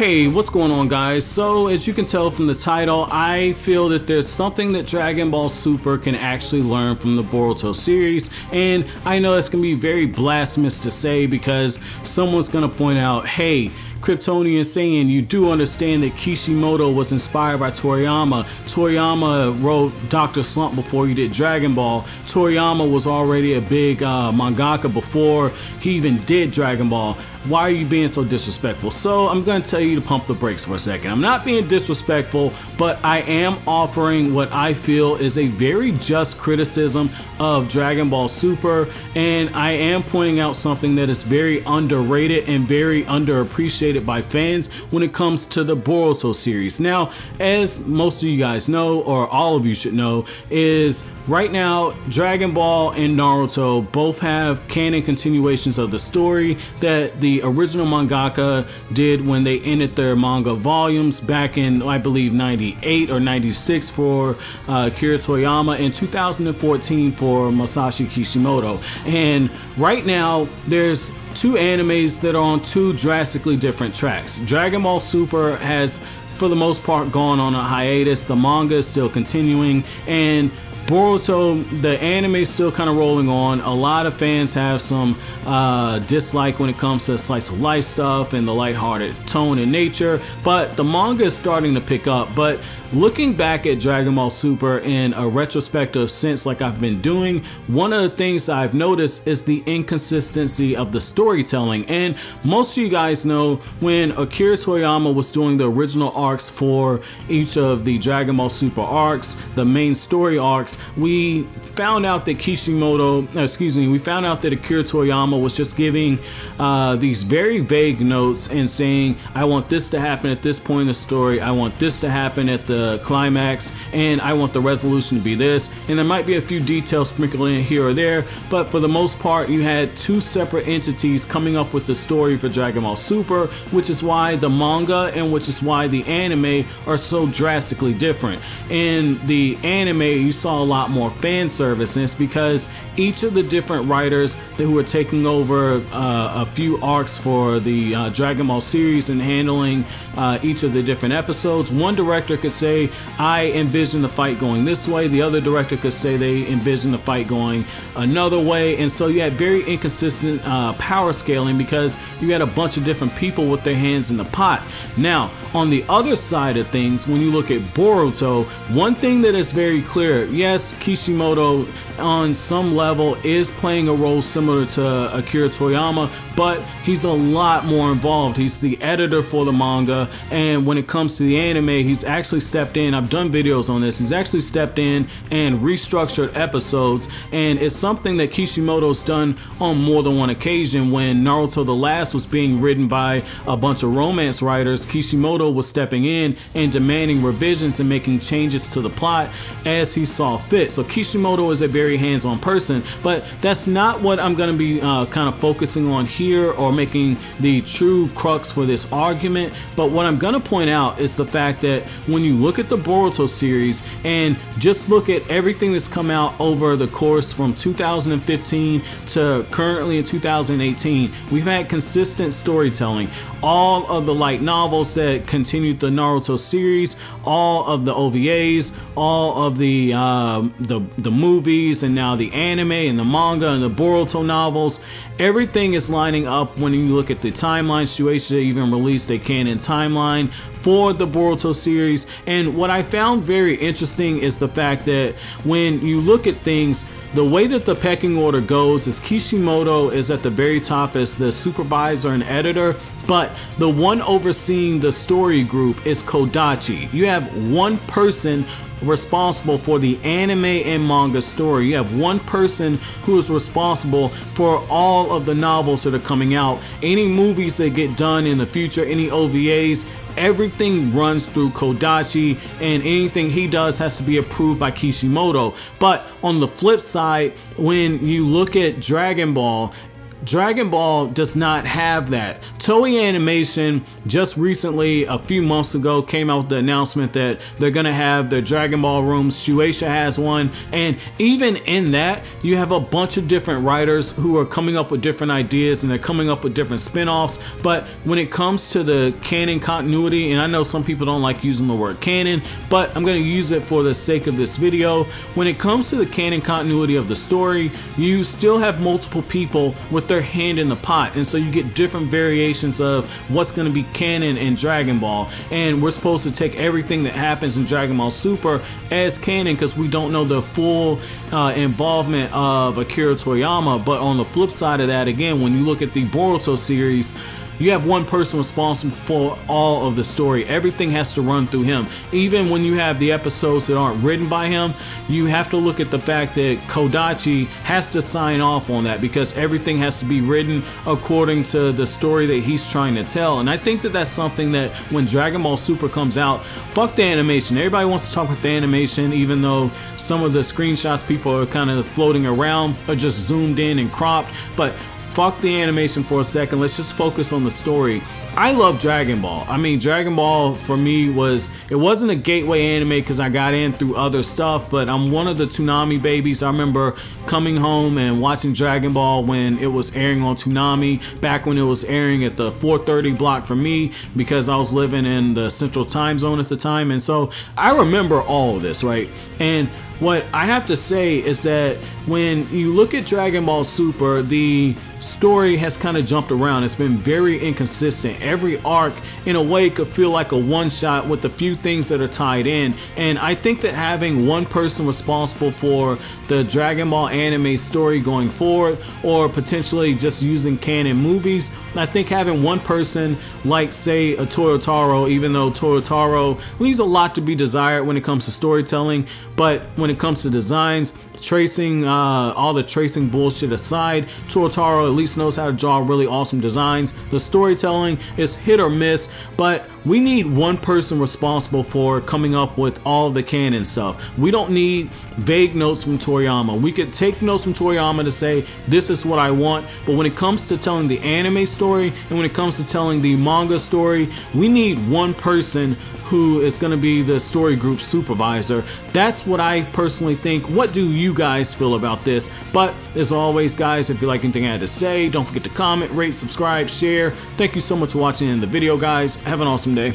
Hey, what's going on, guys? So as you can tell from the title, I feel that there's something that Dragon Ball Super can actually learn from the Boruto series, and I know it's gonna be very blasphemous to say because someone's gonna point out, hey, Kryptonian saying, you do understand that Kishimoto was inspired by Toriyama. Toriyama wrote Dr. Slump before he did Dragon Ball. Toriyama was already a big mangaka before he even did Dragon Ball. Why are you being so disrespectful? So I'm going to tell you to pump the brakes for a second. I'm not being disrespectful, but I am offering what I feel is a very just criticism of Dragon Ball Super, and I am pointing out something that is very underrated and very underappreciated by fans when it comes to the Boruto series. Now, as most of you guys know, or all of you should know, is right now Dragon Ball and Naruto both have canon continuations of the story that the original mangaka did when they ended their manga volumes back in, I believe, 98 or 96 for Akira Toriyama, and 2014 for Masashi Kishimoto. And right now there's two animes that are on two drastically different tracks. Dragon Ball Super has, for the most part, gone on a hiatus. The manga is still continuing, and Boruto, the anime, is still kind of rolling on. A lot of fans have some dislike when it comes to slice of life stuff and the lighthearted tone and nature, but the manga is starting to pick up. But looking back at Dragon Ball Super in a retrospective sense, like I've been doing, one of the things I've noticed is the inconsistency of the storytelling. And most of you guys know when Akira Toriyama was doing the original arcs for each of the Dragon Ball Super arcs, the main story arcs, we found out that we found out that Akira Toriyama was just giving these very vague notes and saying, I want this to happen at this point in the story, I want this to happen at the climax, and I want the resolution to be this, and there might be a few details sprinkled in here or there, but for the most part you had two separate entities coming up with the story for Dragon Ball Super, which is why the manga and which is why the anime are so drastically different. In the anime you saw a lot more fan service, and it's because each of the different writers who were taking over a few arcs for the Dragon Ball series and handling each of the different episodes, one director could say, I envision the fight going this way, the other director could say they envision the fight going another way, and so you had very inconsistent power scaling because you had a bunch of different people with their hands in the pot. Now, on the other side of things, when you look at Boruto, one thing that is very clear, yes, Kishimoto on some level is playing a role similar to Akira Toriyama, but he's a lot more involved. He's the editor for the manga, and when it comes to the anime, he's actually stepped in. I've done videos on this. He's actually stepped in and restructured episodes, and it's something that Kishimoto's done on more than one occasion. When Naruto the Last was being written by a bunch of romance writers, Kishimoto was stepping in and demanding revisions and making changes to the plot as he saw fit. So Kishimoto is a very hands-on person, but that's not what I'm going to be kind of focusing on here or making the true crux for this argument. But what I'm going to point out is the fact that when you look at the Boruto series and just look at everything that's come out over the course from 2015 to currently in 2018, we've had consistent storytelling. All of the light novels that continued the Naruto series, all of the OVAs, all of the movies, and now the anime and the manga and the Boruto novels, everything is lining up. When you look at the timeline, Shueisha even released a canon timeline for the Boruto series. And what I found very interesting is the fact that when you look at things, the way that the pecking order goes is Kishimoto is at the very top as the supervisor and editor, but the one overseeing the story group is Kodachi. You have one person responsible for the anime and manga story. You have one person who is responsible for all of the novels that are coming out, any movies that get done in the future, any OVAs, everything runs through Kodachi, and anything he does has to be approved by Kishimoto. But on the flip side, when you look at Dragon Ball, Dragon Ball does not have that. Toei Animation just recently, a few months ago, came out with the announcement that they're gonna have their Dragon Ball rooms. Shueisha has one, and even in that, you have a bunch of different writers who are coming up with different ideas and they're coming up with different spin-offs. But when it comes to the canon continuity, and I know some people don't like using the word canon, but I'm gonna use it for the sake of this video. When it comes to the canon continuity of the story, you still have multiple people with their hand in the pot, and so you get different variations of what's going to be canon in Dragon Ball, and we're supposed to take everything that happens in Dragon Ball Super as canon because we don't know the full involvement of Akira Toriyama. But on the flip side of that, again, when you look at the Boruto series, you have one person responsible for all of the story. Everything has to run through him. Even when you have the episodes that aren't written by him, you have to look at the fact that Kodachi has to sign off on that because everything has to be written according to the story that he's trying to tell. And I think that that's something that when Dragon Ball Super comes out, fuck the animation. Everybody wants to talk about the animation, even though some of the screenshots people are kind of floating around are just zoomed in and cropped. But fuck the animation for a second. Let's just focus on the story. I love Dragon Ball. I mean, Dragon Ball for me it wasn't a gateway anime because I got in through other stuff, but I'm one of the Toonami babies. I remember coming home and watching Dragon Ball when it was airing on Toonami, back when it was airing at the 4:30 block for me because I was living in the Central Time Zone at the time. And so I remember all of this, right? And what I have to say is that when you look at Dragon Ball Super, the story has kind of jumped around. It's been very inconsistent. Every arc, in a way, could feel like a one-shot with a few things that are tied in. And I think that having one person responsible for the Dragon Ball anime story going forward, or potentially just using canon movies, I think having one person like, say, a Toyotaro, even though Toyotaro leaves a lot to be desired when it comes to storytelling, but when it comes to designs, tracing, all the tracing bullshit aside, Toyotaro at least knows how to draw really awesome designs. The storytelling is hit or miss, but we need one person responsible for coming up with all the canon stuff. We don't need vague notes from Toriyama. We could take notes from Toriyama to say, this is what I want, but when it comes to telling the anime story and when it comes to telling the manga story, we need one person who is going to be the story group supervisor. That's what I personally think. What do you guys feel about this? But as always, guys, if you like anything I had to say, don't forget to comment, rate, subscribe, share. Thank you so much for watching the video, guys. Have an awesome day.